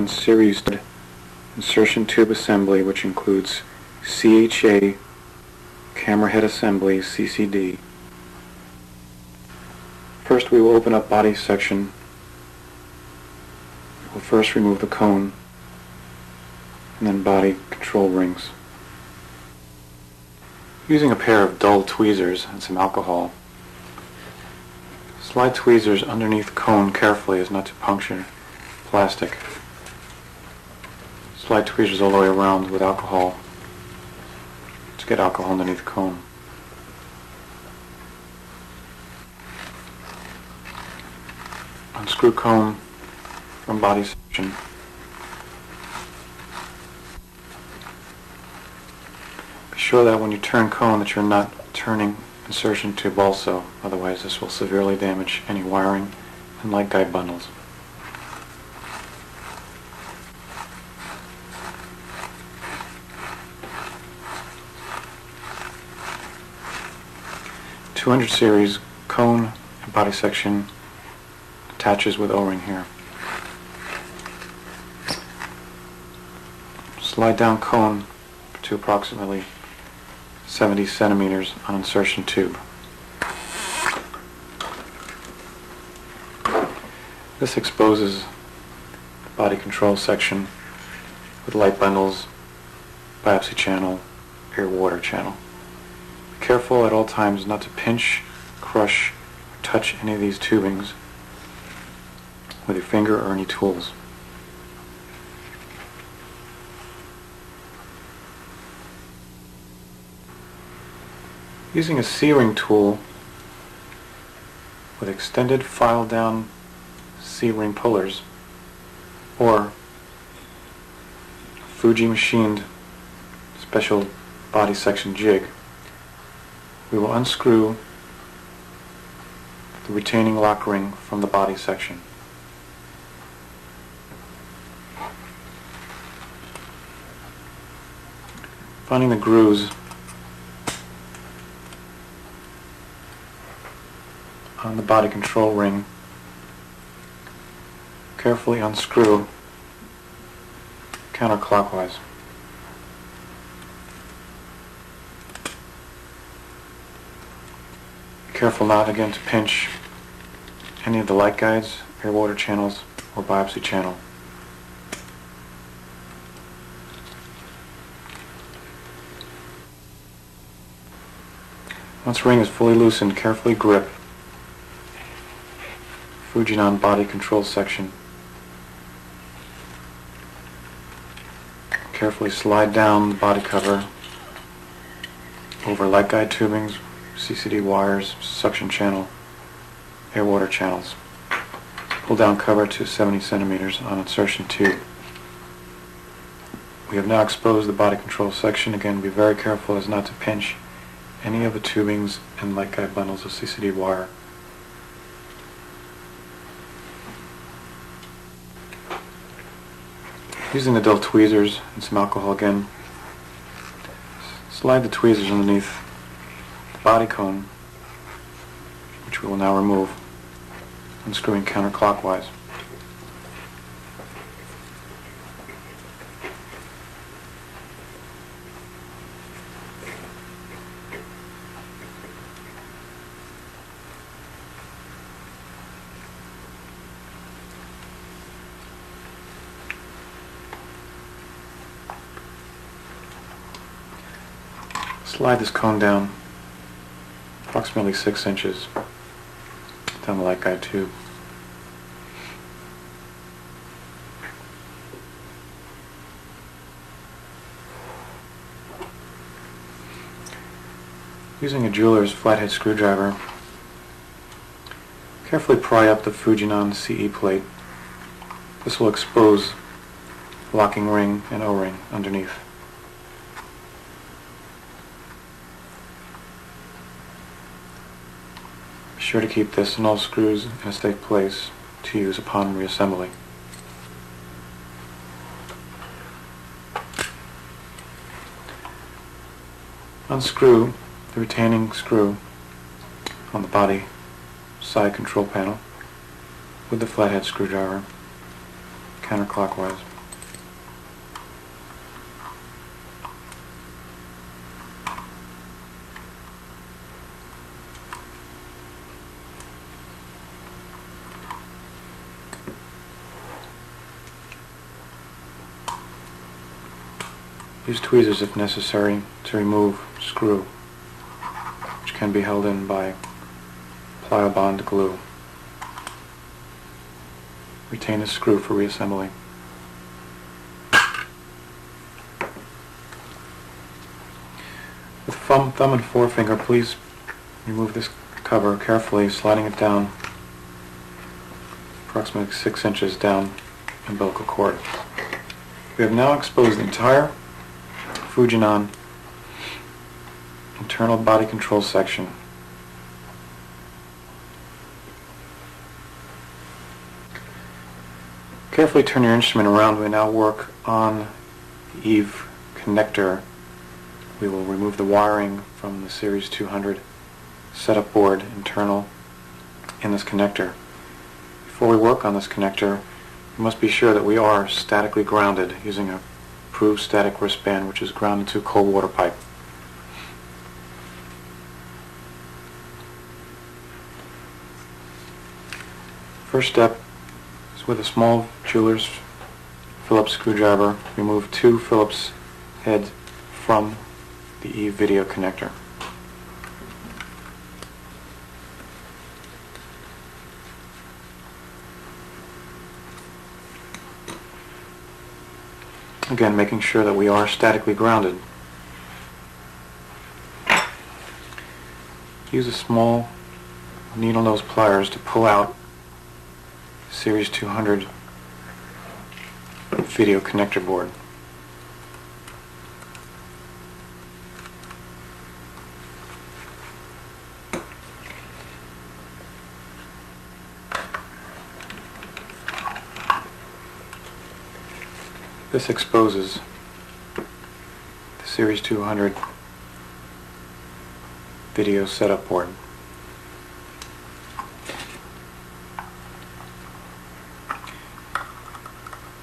1 series insertion tube assembly, which includes CHA, camera head assembly, CCD. First we will open up body section. We'll first remove the cone and then body control rings. Using a pair of dull tweezers and some alcohol, slide tweezers underneath cone carefully as not to puncture plastic. Slide tweezers all the way around with alcohol to get alcohol underneath cone. Unscrew cone from body section. Be sure that when you turn cone that you're not turning insertion tube also, otherwise this will severely damage any wiring and light guide bundles. .200 series cone and body section attaches with O-ring here. Slide down cone to approximately 70 centimeters on insertion tube. This exposes the body control section with light bundles, biopsy channel, air water channel. Be careful at all times not to pinch, crush, or touch any of these tubings with your finger or any tools. Using a C-ring tool with extended file down C-ring pullers or Fuji machined special body section jig, we will unscrew the retaining lock ring from the body section. Finding the grooves on the body control ring, carefully unscrew counterclockwise. Be careful not again to pinch any of the light guides, air water channels, or biopsy channel. Once ring is fully loosened, carefully grip Fujinon body control section. Carefully slide down the body cover over light guide tubings, CCD wires, suction channel, air water channels. Pull down cover to 70 centimeters on insertion tube. We have now exposed the body control section. Again, be very careful as not to pinch any of the tubings and light guide bundles of CCD wire. Using the dull tweezers and some alcohol again, slide the tweezers underneath the body cone, which we will now remove, unscrewing counterclockwise. Slide this cone down approximately 6 inches down the light guide tube. Using a jeweler's flathead screwdriver, carefully pry up the Fujinon CE plate. This will expose the locking ring and O-ring underneath. Be sure to keep this and all screws in a safe place to use upon reassembly. Unscrew the retaining screw on the body side control panel with the flathead screwdriver counterclockwise. Use tweezers if necessary to remove screw, which can be held in by Pliobond glue. Retain the screw for reassembly. With thumb and forefinger, please remove this cover carefully, sliding it down approximately 6 inches down umbilical cord. We have now exposed the entire Fujinon internal body control section. Carefully turn your instrument around. We now work on the Eve connector. We will remove the wiring from the Series 200 setup board internal in this connector. Before we work on this connector, we must be sure that we are statically grounded using a approved static wristband, which is grounded to a cold water pipe. First step is with a small jeweler's Phillips screwdriver, remove 2 Phillips heads from the Eve video connector. Again, making sure that we are statically grounded. Use a small needle nose pliers to pull out Series 200 video connector board. This exposes the Series 200 video setup board.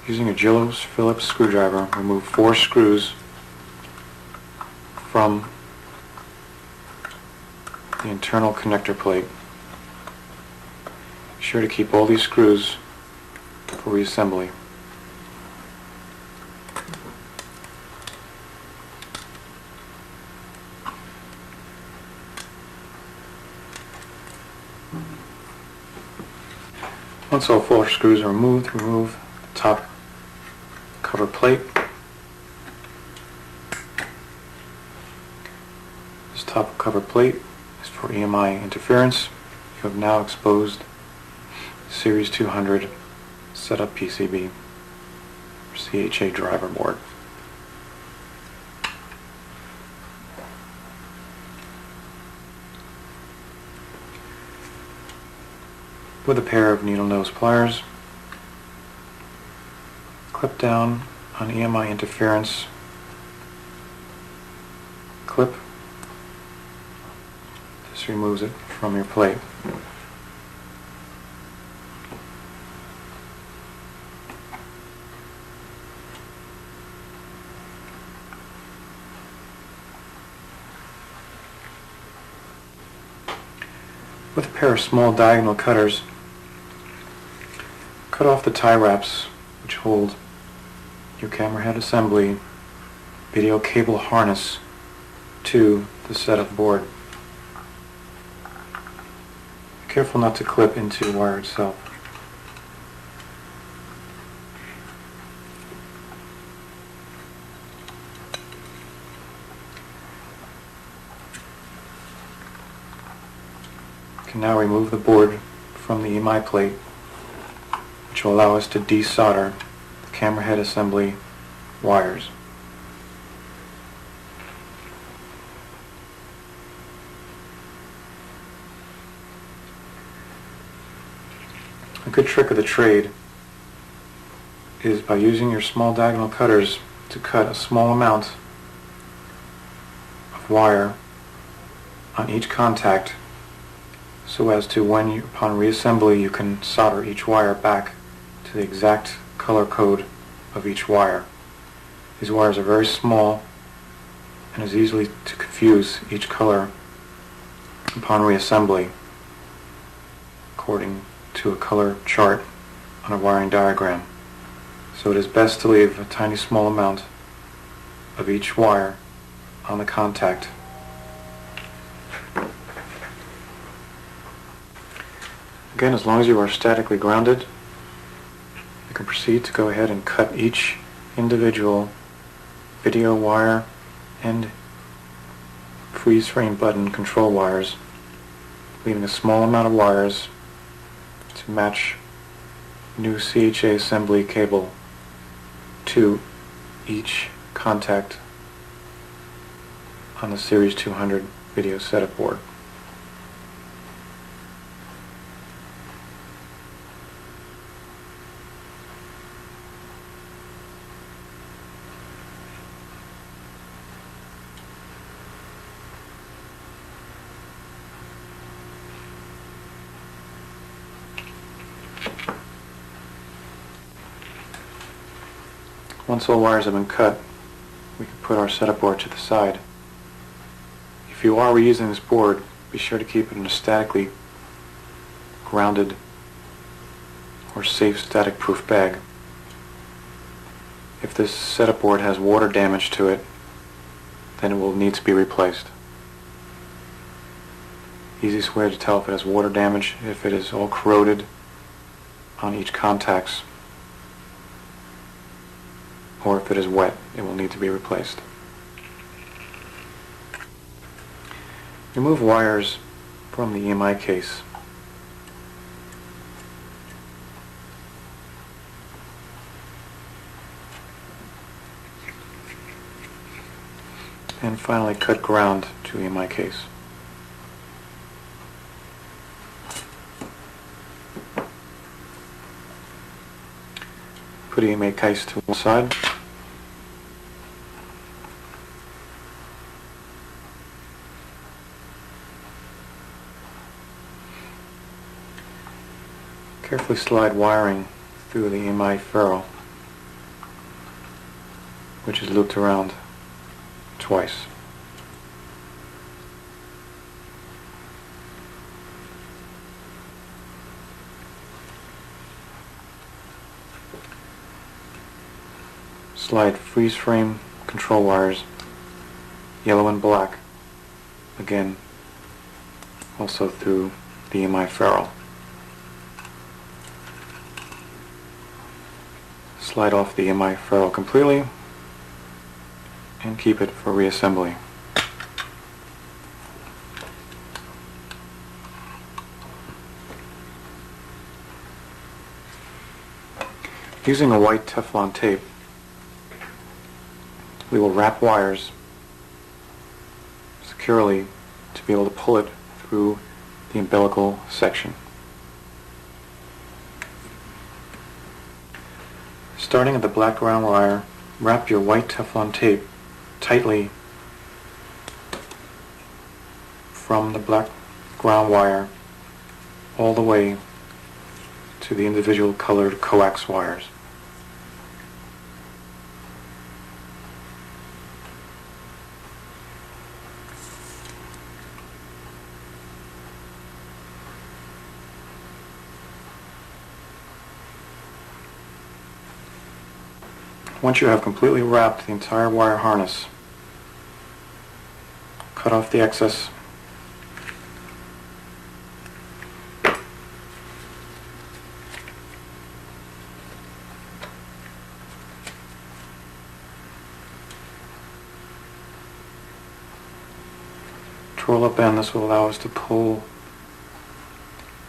Using a jeweler's Phillips screwdriver, remove 4 screws from the internal connector plate. Be sure to keep all these screws for reassembly. Once all 4 screws are removed, remove the top cover plate. This top cover plate is for EMI interference. You have now exposed the Series 200 setup PCB or CHA driver board. With a pair of needle nose pliers, clip down on EMI interference clip. This removes it from your plate. With a pair of small diagonal cutters, cut off the tie wraps which hold your camera head assembly video cable harness to the setup board. Be careful not to clip into the wire itself. You can now remove the board from the EMI plate, which will allow us to desolder the camera head assembly wires. A good trick of the trade is by using your small diagonal cutters to cut a small amount of wire on each contact, so as to, upon reassembly, you can solder each wire back to the exact color code of each wire. These wires are very small and is easily to confuse each color upon reassembly according to a color chart on a wiring diagram. So it is best to leave a tiny small amount of each wire on the contact. Again, as long as you are statically grounded, you can proceed to go ahead and cut each individual video wire and freeze frame button control wires, leaving a small amount of wires to match new CHA assembly cable to each contact on the Series 200 video setup board. Once all wires have been cut, we can put our setup board to the side. If you are reusing this board, be sure to keep it in a statically grounded or safe static proof bag. If this setup board has water damage to it, then it will need to be replaced. Easiest way to tell if it has water damage, if it is all corroded on each contacts, or if it is wet, it will need to be replaced. Remove wires from the EMI case. And finally cut ground to EMI case. Put EMI case to one side. Carefully slide wiring through the EMI ferrule, which is looped around twice. Slide freeze frame control wires, yellow and black, again also through the EMI ferrule. Slide off the EMI ferrule completely and keep it for reassembly. Using a white Teflon tape, we will wrap wires securely to be able to pull it through the umbilical section. Starting at the black ground wire, wrap your white Teflon tape tightly from the black ground wire all the way to the individual colored coax wires. Once you have completely wrapped the entire wire harness, cut off the excess. Twirl up end. This will allow us to pull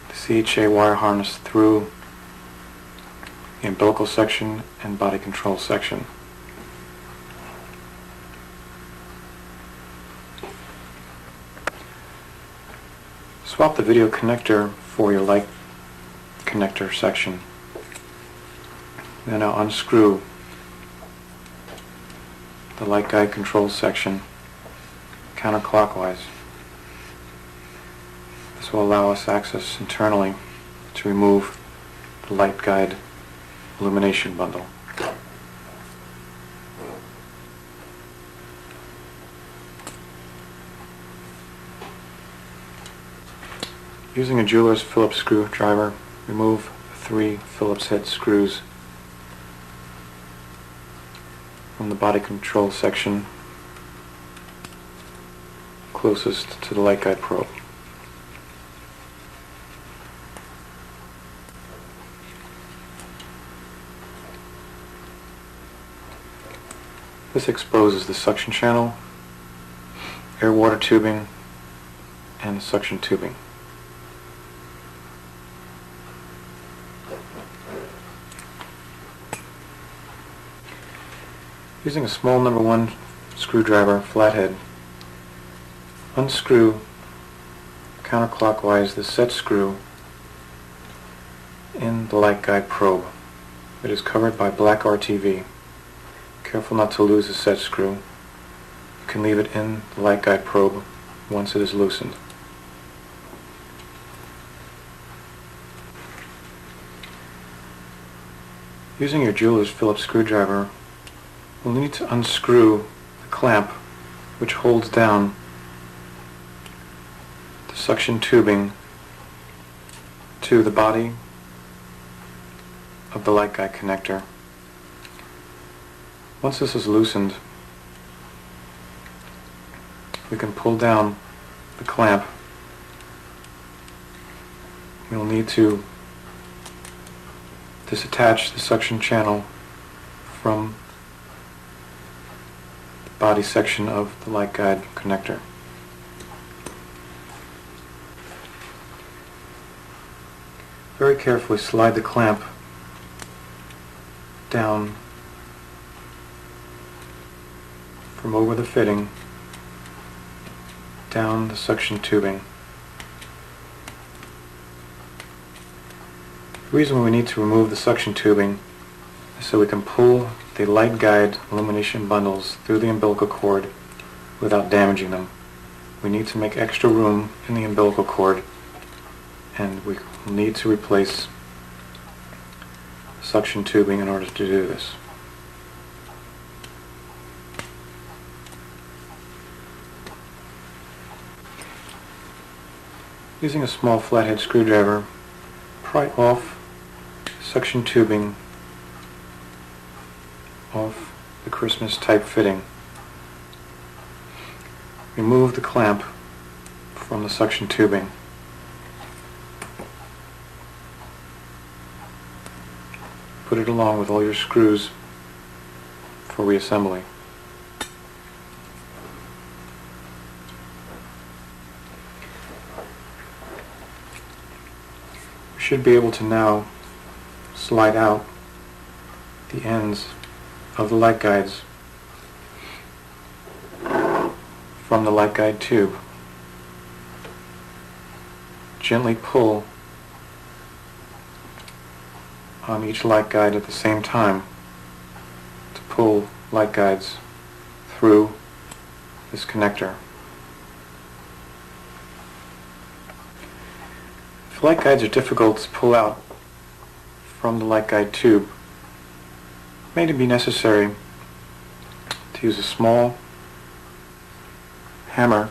the CHA wire harness through the umbilical section and body control section. Swap the video connector for your light connector section. Then now unscrew the light guide control section counterclockwise. This will allow us access internally to remove the light guide illumination bundle. Using a jeweler's Phillips screwdriver, remove the 3 Phillips head screws from the body control section closest to the light guide probe. This exposes the suction channel, air-water tubing, and the suction tubing. Using a small number 1 screwdriver flathead, unscrew counterclockwise the set screw in the light guide probe. It is covered by black RTV. Careful not to lose the set screw. You can leave it in the light guide probe once it is loosened. Using your jeweler's Phillips screwdriver, we'll need to unscrew the clamp which holds down the suction tubing to the body of the light guide connector. Once this is loosened, we can pull down the clamp. We'll need to disattach the suction channel from the body section of the light guide connector. Very carefully slide the clamp down from over the fitting down the suction tubing. The reason we need to remove the suction tubing is so we can pull the light guide illumination bundles through the umbilical cord without damaging them. We need to make extra room in the umbilical cord, and we will need to replace suction tubing in order to do this. Using a small flathead screwdriver, pry off suction tubing off the Christmas type fitting. Remove the clamp from the suction tubing. Put it along with all your screws for reassembly. We should be able to now slide out the ends of the light guides from the light guide tube. Gently pull on each light guide at the same time to pull light guides through this connector. If light guides are difficult to pull out from the light guide tube, it may be necessary to use a small hammer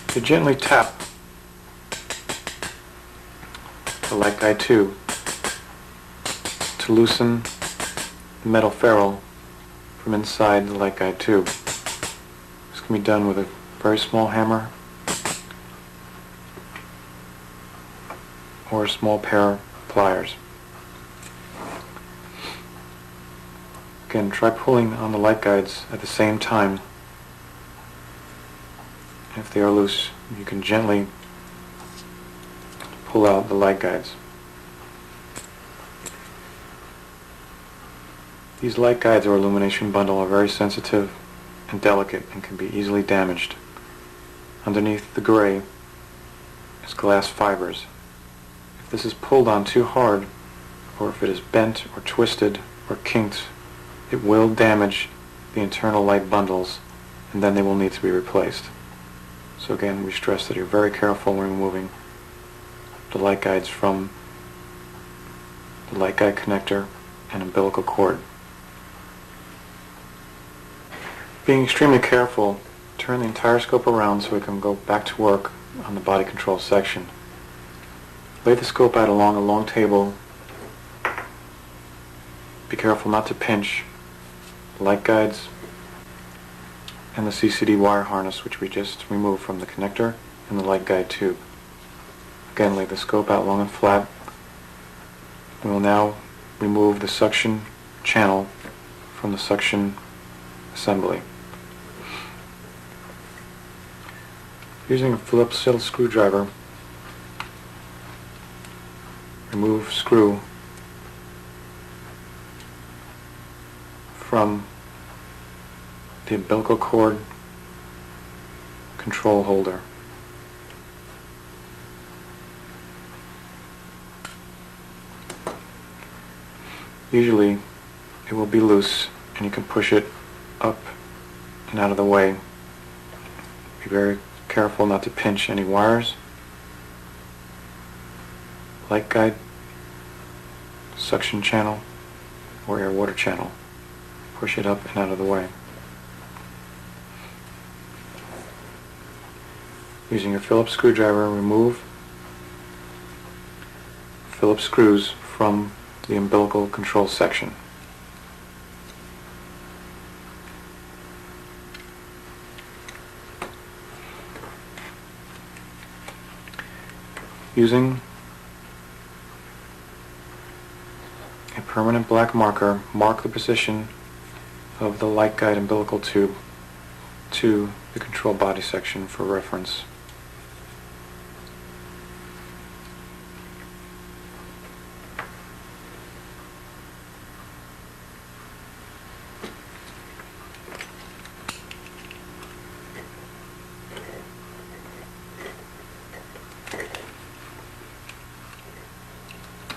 to gently tap the light guide tube to loosen the metal ferrule from inside the light guide tube. This can be done with a very small hammer or a small pair of pliers. Again, try pulling on the light guides at the same time. If they are loose, you can gently pull out the light guides. These light guides or illumination bundle are very sensitive and delicate and can be easily damaged. Underneath the gray is glass fibers. If this is pulled on too hard, or if it is bent or twisted or kinked, it will damage the internal light bundles, and then they will need to be replaced. So again, we stress that you're very careful when removing the light guides from the light guide connector and umbilical cord. Being extremely careful, turn the entire scope around so we can go back to work on the body control section. Lay the scope out along a long table be careful not to pinch the light guides and the CCD wire harness, which we just removed from the connector and the light guide tube. Again, lay the scope out long and flat. We will now remove the suction channel from the suction assembly. Using a Phillips head screwdriver, remove screw from the umbilical cord control holder. Usually it will be loose and you can push it up and out of the way. Be very careful not to pinch any wires. Light guide, suction channel, or air water channel. Push it up and out of the way. Using your Phillips screwdriver, remove Phillips screws from the umbilical control section. Using a permanent black marker, mark the position of the light guide umbilical tube to the control body section for reference.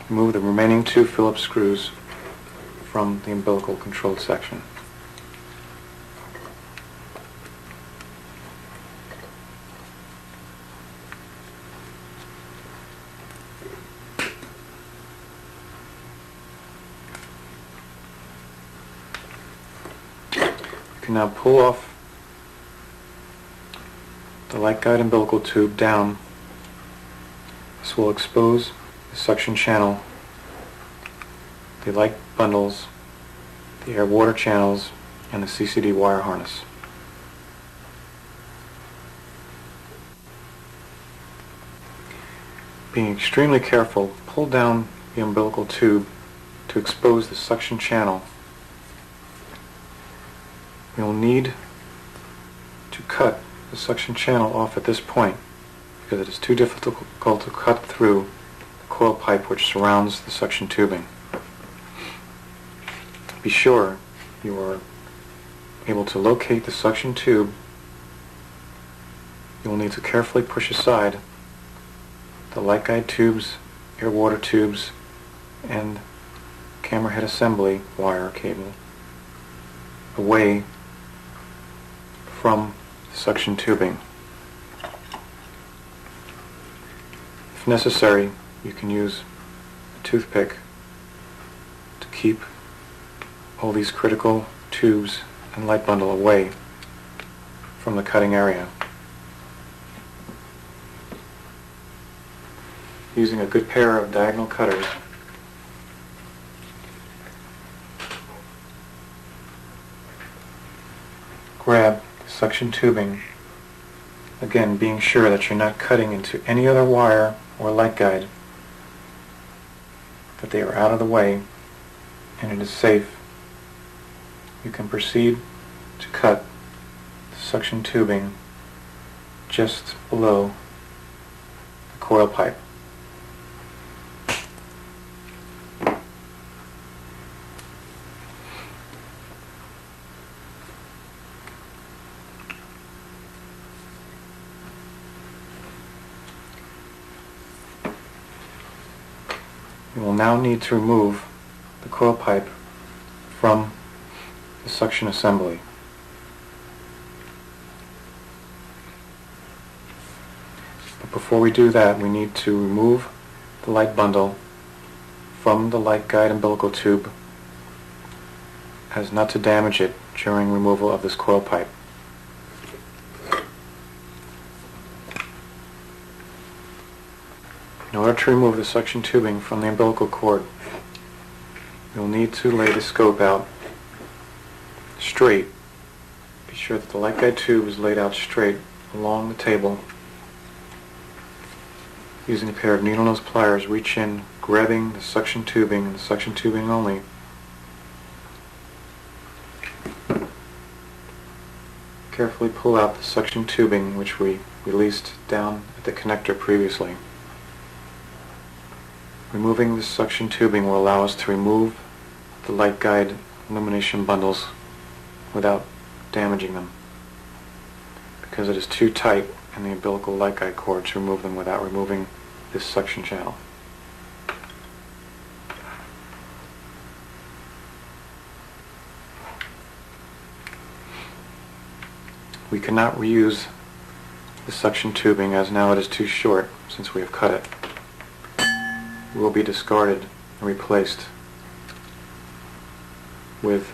Remove the remaining 2 Phillips screws from the umbilical control section. You can now pull off the light guide umbilical tube down. This will expose the suction channel, the light bundles, the air water channels, and the CCD wire harness. Being extremely careful, pull down the umbilical tube to expose the suction channel. You'll need to cut the suction channel off at this point because it is too difficult to cut through coil pipe which surrounds the suction tubing. Be sure you are able to locate the suction tube. You will need to carefully push aside the light guide tubes, air water tubes, and camera head assembly wire cable away from the suction tubing. If necessary, you can use a toothpick to keep all these critical tubes and light bundle away from the cutting area. Using a good pair of diagonal cutters, grab the suction tubing, again being sure that you're not cutting into any other wire or light guide, that they are out of the way and it is safe. You can proceed to cut the suction tubing just below the coil pipe. You will now need to remove the coil pipe from the suction assembly. But before we do that, we need to remove the light bundle from the light guide umbilical tube as not to damage it during removal of this coil pipe. In order to remove the suction tubing from the umbilical cord, you'll need to lay the scope out straight. Be sure that the light guide tube is laid out straight along the table. Using a pair of needle nose pliers, reach in, grabbing the suction tubing and the suction tubing only. Carefully pull out the suction tubing which we released down at the connector previously. Removing the suction tubing will allow us to remove the light guide illumination bundles without damaging them, because it is too tight in the umbilical light guide cord to remove them without removing this suction channel. We cannot reuse the suction tubing as now it is too short since we have cut it. It will be discarded and replaced with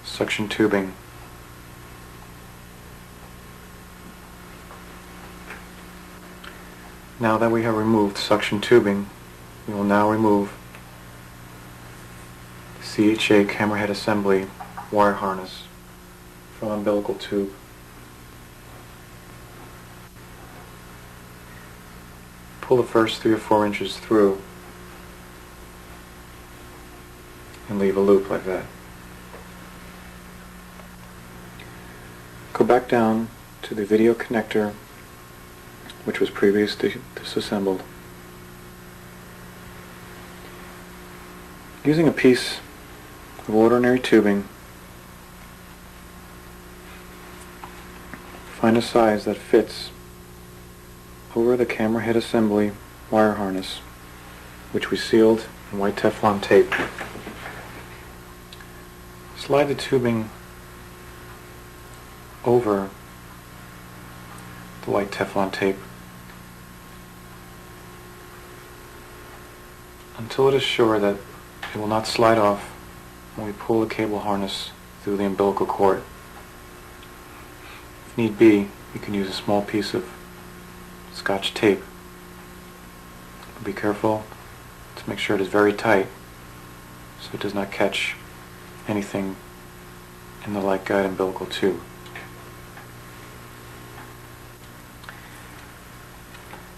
suction tubing. Now that we have removed suction tubing, we will now remove the CHA camera head assembly wire harness from umbilical tube. Pull the first 3 or 4 inches through and leave a loop like that. Go back down to the video connector which was previously disassembled. Using a piece of ordinary tubing, find a size that fits over the camera head assembly wire harness, which we sealed in white Teflon tape. Slide the tubing over the white Teflon tape until it is sure that it will not slide off when we pull the cable harness through the umbilical cord. If need be, you can use a small piece of Scotch tape. But be careful to make sure it is very tight so it does not catch anything in the light guide umbilical tube.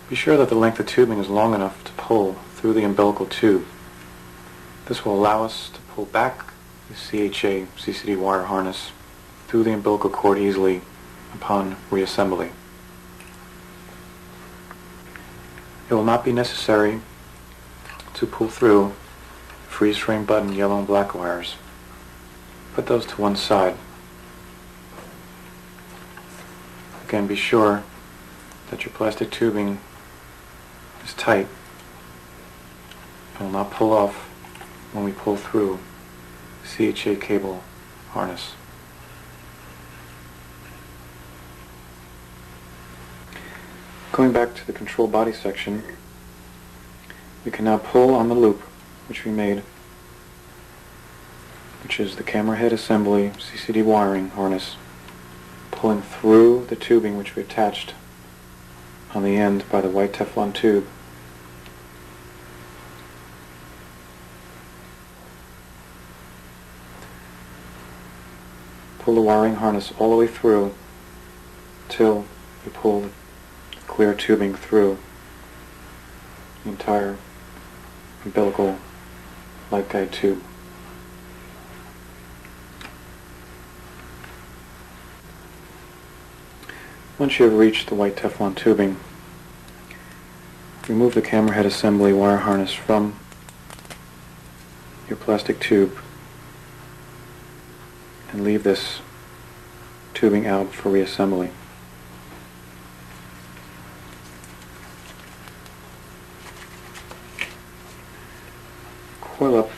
Be sure that the length of tubing is long enough to pull through the umbilical tube. This will allow us to pull back the CHA CCD wire harness through the umbilical cord easily upon reassembly. It will not be necessary to pull through freeze frame button yellow and black wires. Put those to one side. Again, be sure that your plastic tubing is tight and will not pull off when we pull through the CHA cable harness. Going back to the control body section, we can now pull on the loop which we made, which is the camera head assembly CCD wiring harness, pulling through the tubing which we attached on the end by the white Teflon tube. Pull the wiring harness all the way through till you pull the clear tubing through the entire umbilical light guide tube. Once you have reached the white Teflon tubing, remove the camera head assembly wire harness from your plastic tube and leave this tubing out for reassembly. Coil up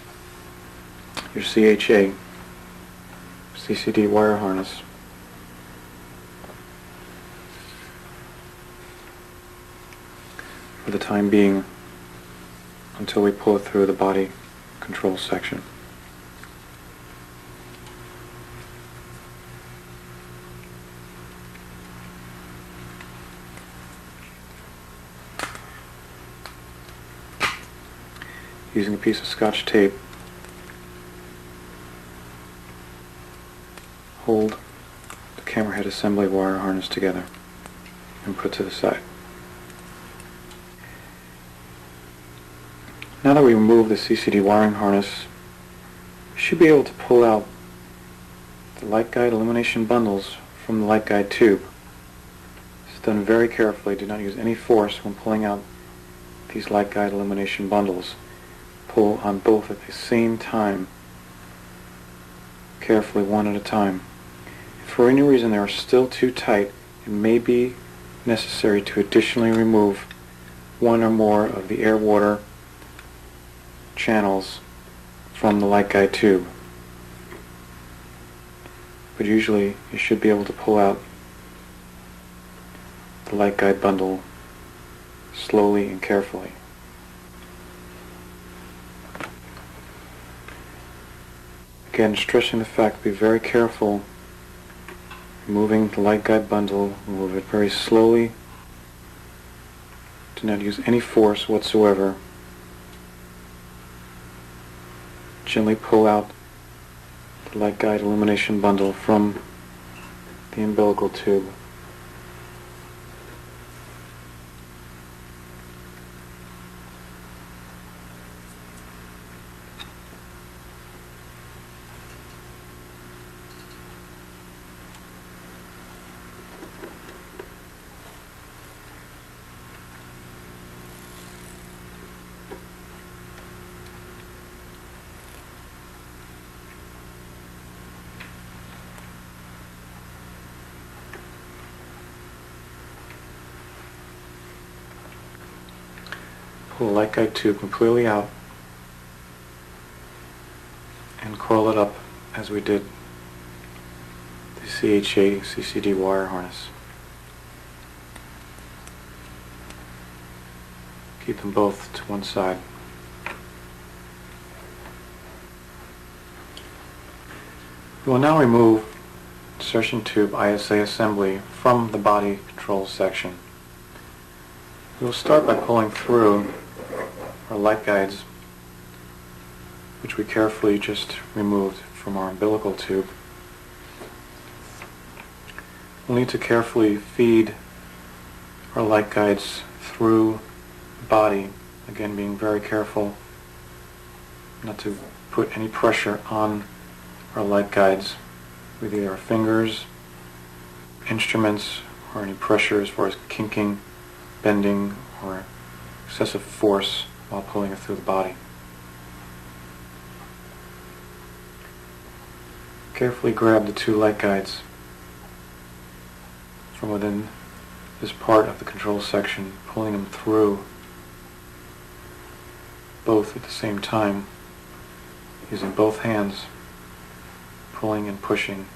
your CHA CCD wire harness for the time being until we pull it through the body control section. using a piece of Scotch tape, hold the camera head assembly wire harness together and put to the side. Now that we remove the CCD wiring harness, you should be able to pull out the light guide illumination bundles from the light guide tube. This is done very carefully. Do not use any force when pulling out these light guide illumination bundles. Pull on both at the same time, carefully, one at a time. If for any reason they are still too tight, it may be necessary to additionally remove one or more of the air-water channels from the light guide tube. But usually you should be able to pull out the light guide bundle slowly and carefully. Again, stressing the fact, be very careful removing the light guide bundle. Remove it very slowly. Do not use any force whatsoever. Gently pull out the light guide illumination bundle from the umbilical tube. Pull the light guide tube completely out and coil it up as we did the CHA CCD wire harness. Keep them both to one side. We will now remove insertion tube ISA assembly from the body control section. We will start by pulling through our light guides, which we carefully just removed from our umbilical tube. We'll need to carefully feed our light guides through the body, again being very careful not to put any pressure on our light guides with either our fingers, instruments, or any pressure as far as kinking, bending, or excessive force while pulling it through the body. Carefully grab the two light guides from within this part of the control section, pulling them through both at the same time, using both hands, pulling and pushing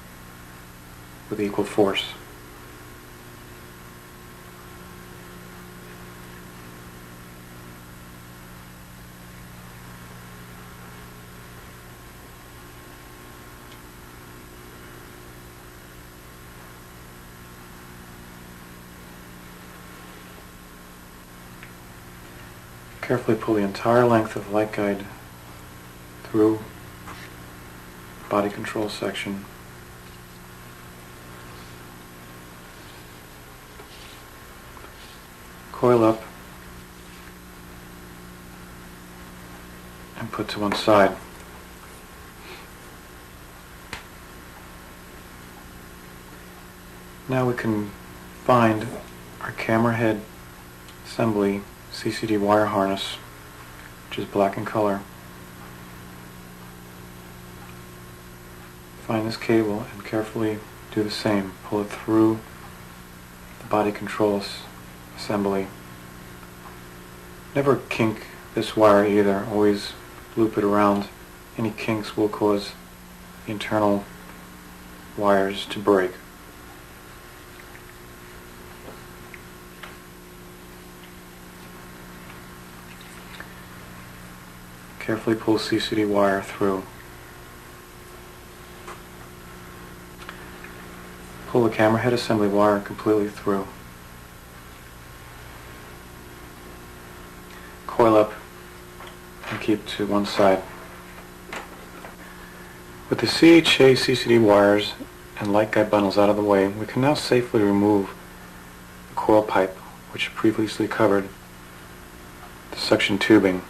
with equal force. Carefully pull the entire length of the light guide through body control section. Coil up and put to one side. Now we can find our camera head assembly CCD wire harness, which is black in color. Find this cable and carefully do the same. Pull it through the body control assembly. Never kink this wire either. Always loop it around. Any kinks will cause the internal wires to break. Carefully pull CCD wire through. Pull the camera head assembly wire completely through. Coil up and keep to one side. With the CHA CCD wires and light guide bundles out of the way, we can now safely remove the coil pipe which previously covered the suction tubing.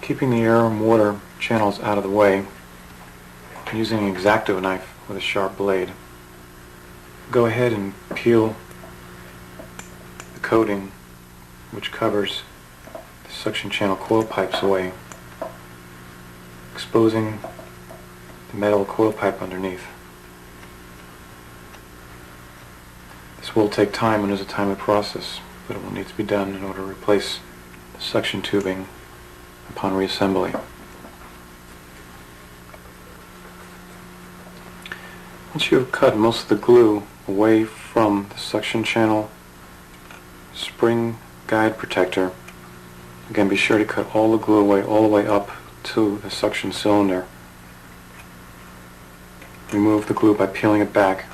Keeping the air and water channels out of the way, and using an X-Acto knife with a sharp blade, go ahead and peel the coating which covers the suction channel coil pipes away, exposing the metal coil pipe underneath. This will take time and is a timely process, but it will need to be done in order to replace the suction tubing upon reassembly. Once you have cut most of the glue away from the suction channel spring guide protector, again be sure to cut all the glue away all the way up to the suction cylinder. Remove the glue by peeling it back.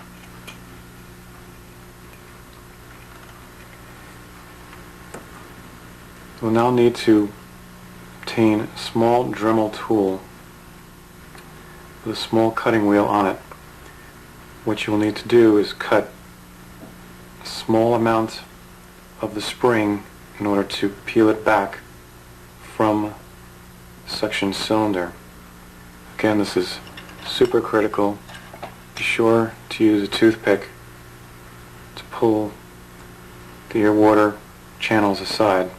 We'll now need to obtain a small Dremel tool with a small cutting wheel on it. What you will need to do is cut a small amount of the spring in order to peel it back from the suction cylinder. Again, this is super critical. Be sure to use a toothpick to pull the air-water channels aside.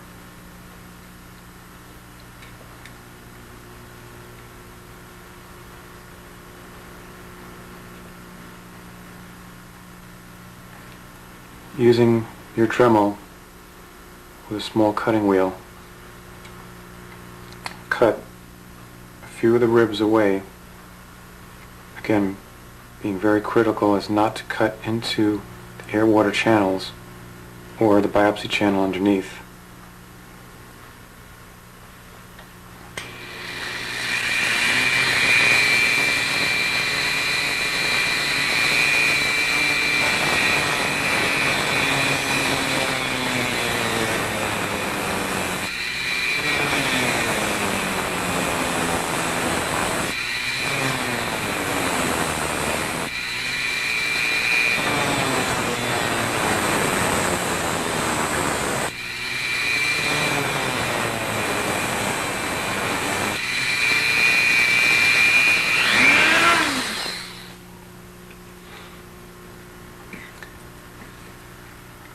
Using your Dremel with a small cutting wheel, cut a few of the ribs away. Again, being very critical as not to cut into the air-water channels or the biopsy channel underneath.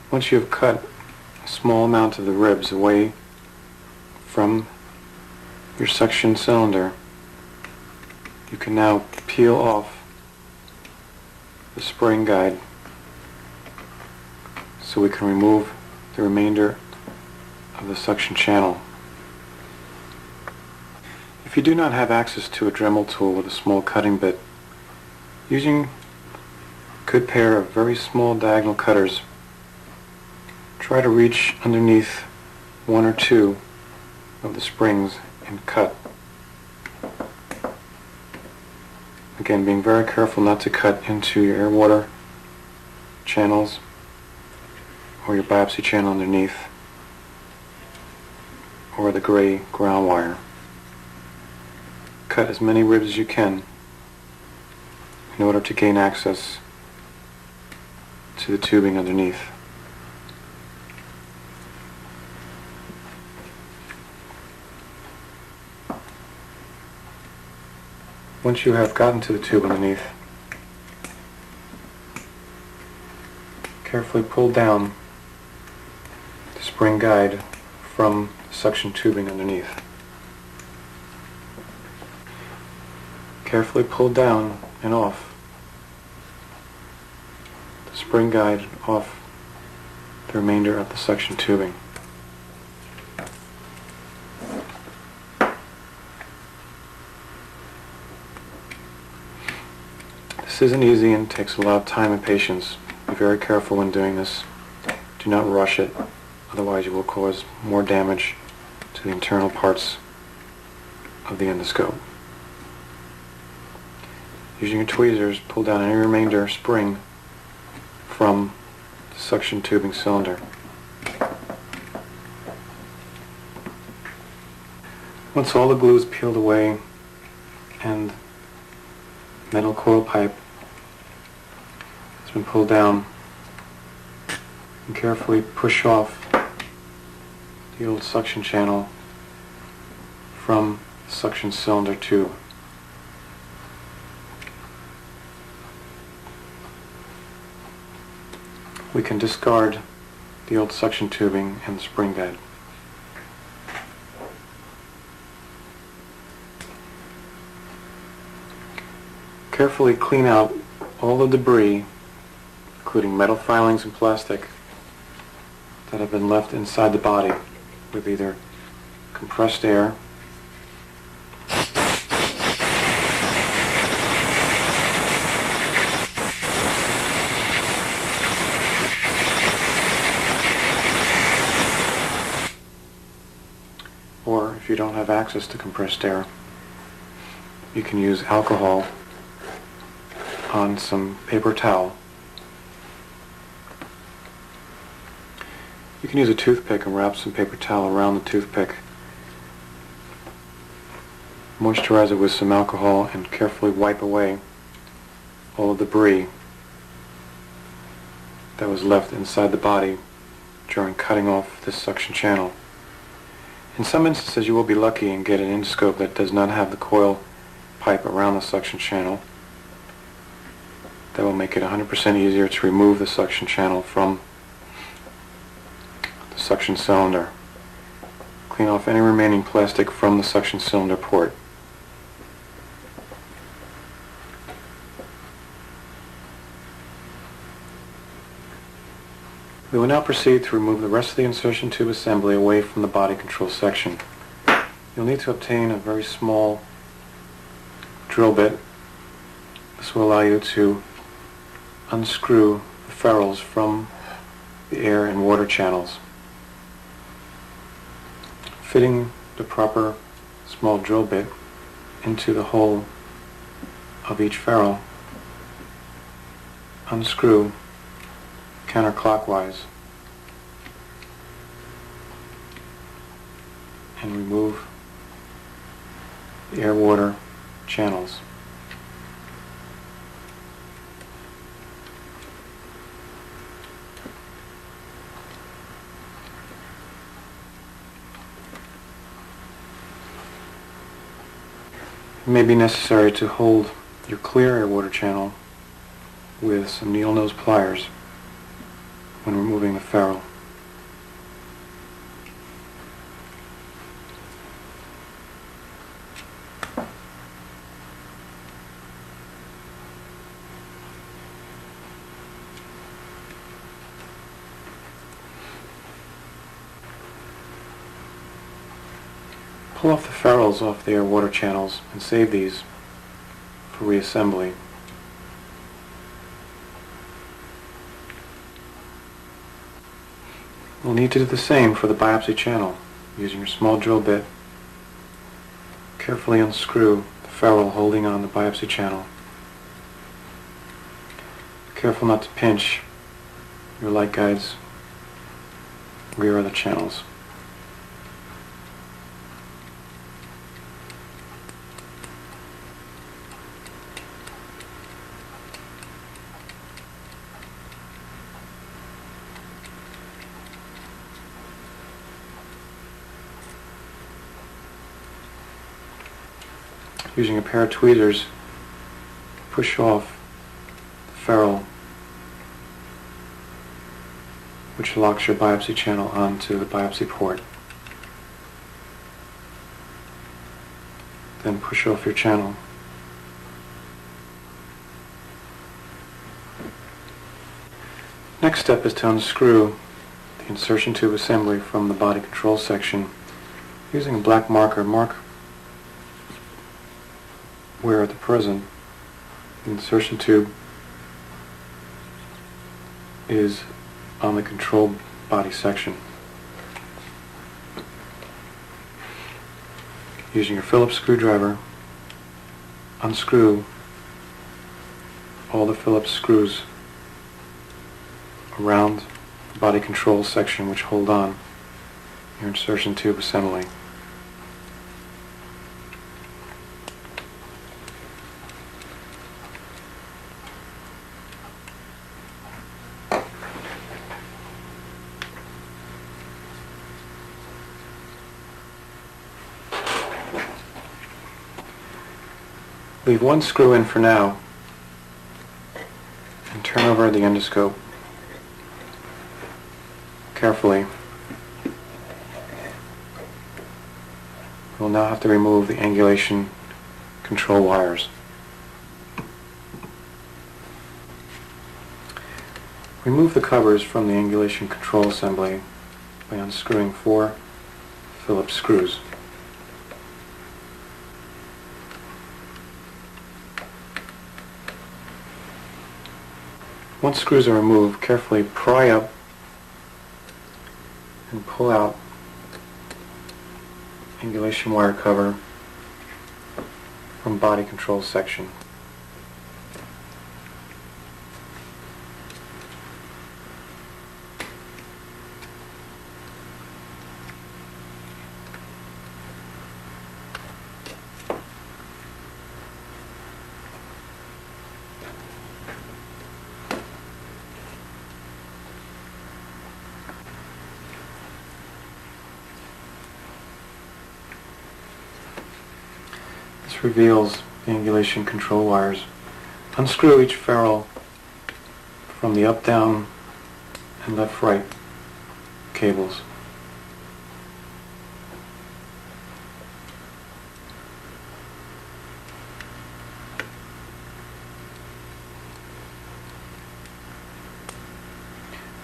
Once you have cut a small amount of the ribs away from your suction cylinder, you can now peel off the spring guide so we can remove the remainder of the suction channel. If you do not have access to a Dremel tool with a small cutting bit, using a good pair of very small diagonal cutters, try to reach underneath one or two of the springs and cut. Again, being very careful not to cut into your air-water channels or your biopsy channel underneath or the gray ground wire. Cut as many ribs as you can in order to gain access to the tubing underneath. Once you have gotten to the tube underneath, carefully pull down the spring guide from the suction tubing underneath. Carefully pull down and off the spring guide off the remainder of the suction tubing. This isn't easy and takes a lot of time and patience. Be very careful when doing this. Do not rush it, otherwise you will cause more damage to the internal parts of the endoscope. Using your tweezers, pull down any remainder spring from the suction tubing cylinder. Once all the glue is peeled away and metal coil pipe has been pulled down, and carefully push off the old suction channel from the suction cylinder tube. We can discard the old suction tubing and the spring bed. Carefully clean out all the debris, including metal filings and plastic, that have been left inside the body with either compressed air or, if you don't have access to compressed air, you can use alcohol on some paper towel. You can use a toothpick and wrap some paper towel around the toothpick. Moisturize it with some alcohol and carefully wipe away all the debris that was left inside the body during cutting off this suction channel. In some instances you will be lucky and get an endoscope that does not have the coil pipe around the suction channel. That will make it 100% easier to remove the suction channel from the suction cylinder. Clean off any remaining plastic from the suction cylinder port. We will now proceed to remove the rest of the insertion tube assembly away from the body control section. You'll need to obtain a very small drill bit. This will allow you to unscrew the ferrules from the air and water channels. Fitting the proper small drill bit into the hole of each ferrule, unscrew counterclockwise and remove the air-water channels. It may be necessary to hold your clear air-water channel with some needle nose pliers when removing the ferrule. Pull off the ferrules off the air-water channels and save these for reassembly. We'll need to do the same for the biopsy channel. Using your small drill bit, carefully unscrew the ferrule holding on the biopsy channel. Careful not to pinch your light guide's rear of the channels. Using a pair of tweezers, push off the ferrule which locks your biopsy channel onto the biopsy port. Then push off your channel. Next step is to unscrew the insertion tube assembly from the body control section. Using a black marker, mark where at the present the insertion tube is on the control body section. Using your Phillips screwdriver, unscrew all the Phillips screws around the body control section which hold on your insertion tube assembly. Leave one screw in for now and turn over the endoscope carefully. We'll now have to remove the angulation control wires. Remove the covers from the angulation control assembly by unscrewing 4 Phillips screws. Once screws are removed, carefully pry up and pull out angulation wire cover from body control section. This reveals the angulation control wires. Unscrew each ferrule from the up, down, and left, right cables.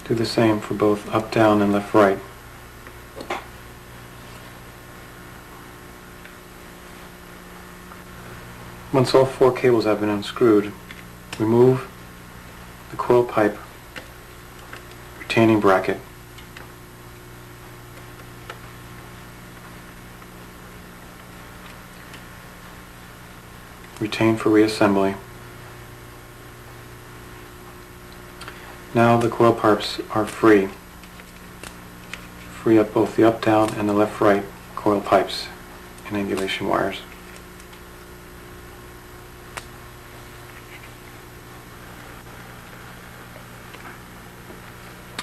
Do the same for both up, down, and left, right. Once all 4 cables have been unscrewed, remove the coil pipe retaining bracket. Retain for reassembly. Now the coil pipes are free. Free up both the up, down, and the left, right coil pipes and angulation wires.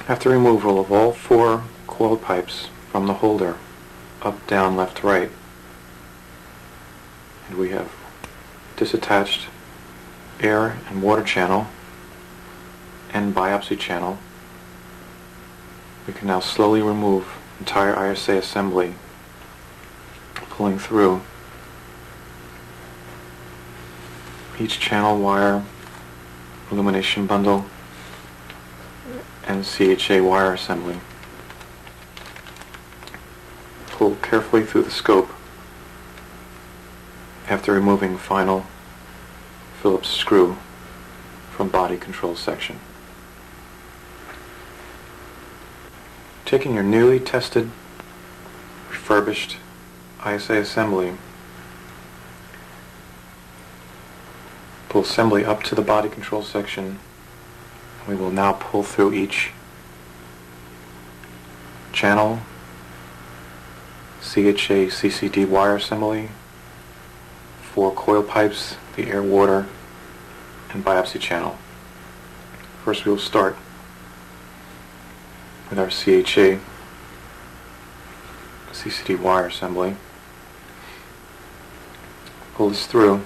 After removal of all 4 coil pipes from the holder, up, down, left, right, and we have disattached air and water channel and biopsy channel, we can now slowly remove entire ISA assembly, pulling through each channel wire, illumination bundle, and CHA wire assembly. Pull carefully through the scope after removing final Phillips screw from body control section. Taking your newly tested, refurbished ISA assembly, pull assembly up to the body control section. We will now pull through each channel, CHA CCD wire assembly, 4 coil pipes, the air, water, and biopsy channel. First we will start with our CHA CCD wire assembly. Pull this through.